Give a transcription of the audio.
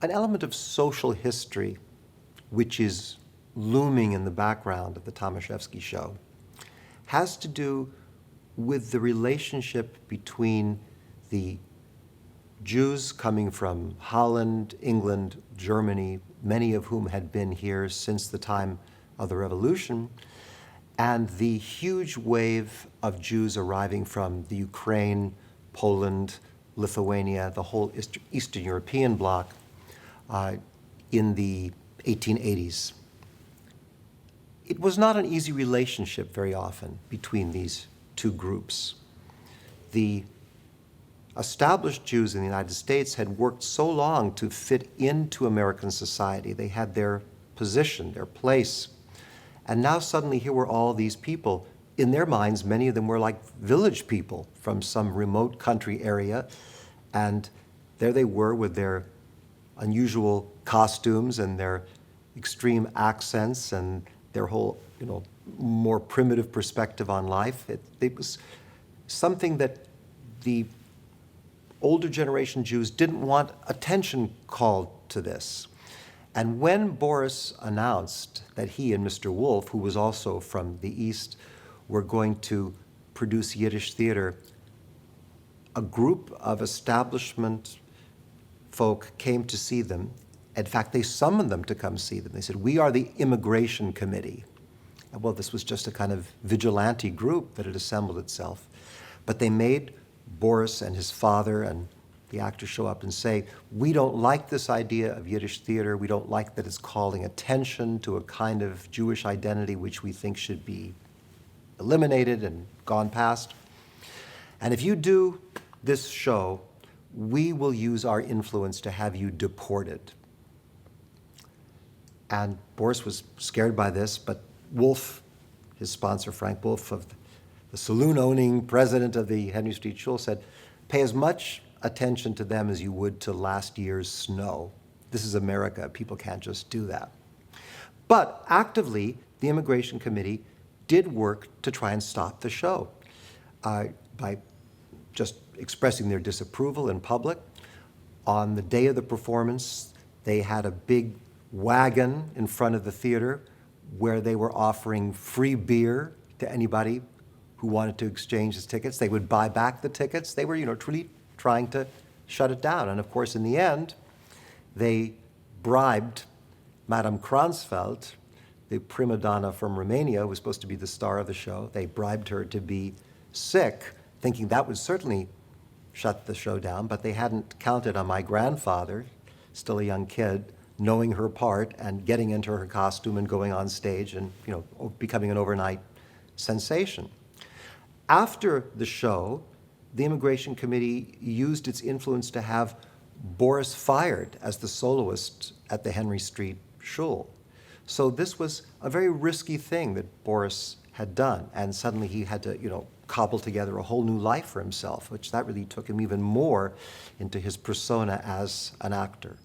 an element of social history which is looming in the background of the Thomashefskys show has to do with the relationship between the Jews coming from Holland, England, Germany, many of whom had been here since the time of the Revolution, and the huge wave of Jews arriving from the Ukraine, Poland, Lithuania, the whole Eastern European bloc in the 1880s. It was not an easy relationship very often between these two groups. The established Jews in the United States had worked so long to fit into American society. They had their position, their place. And now suddenly here were all these people. In their minds, many of them were like village people from some remote country area. And there they were with their unusual costumes and their extreme accents and their whole, more primitive perspective on life. It was something that the older generation Jews didn't want attention called to this. And when Boris announced that he and Mr. Wolf, who was also from the East, were going to produce Yiddish theater, a group of establishment folk came to see them. In fact, they summoned them to come see them. They said, "We are the immigration committee." And well, this was just a kind of vigilante group that had assembled itself. But they made Boris and his father and the actors show up and say, "We don't like this idea of Yiddish theater. We don't like that it's calling attention to a kind of Jewish identity which we think should be eliminated and gone past. And if you do this show, we will use our influence to have you deported." And Boris was scared by this, but Wolf, his sponsor, Frank Wolf, of the saloon-owning president of the Henry Street Shul, said, "Pay as much attention to them as you would to last year's snow. This is America. People can't just do that." But actively, the Immigration Committee did work to try and stop the show by just expressing their disapproval in public. On the day of the performance, they had a big wagon in front of the theater where they were offering free beer to anybody who wanted to exchange his tickets. They would buy back the tickets. They were, truly trying to shut it down. And of course, in the end, they bribed Madame Kransfeld, the prima donna from Romania, who was supposed to be the star of the show. They bribed her to be sick, thinking that would certainly shut the show down, but they hadn't counted on my grandfather, still a young kid, knowing her part and getting into her costume and going on stage and becoming an overnight sensation. After the show, the Immigration Committee used its influence to have Boris fired as the soloist at the Henry Street Shul. So this was a very risky thing that Boris had done, and suddenly he had to, cobble together a whole new life for himself, which that really took him even more into his persona as an actor.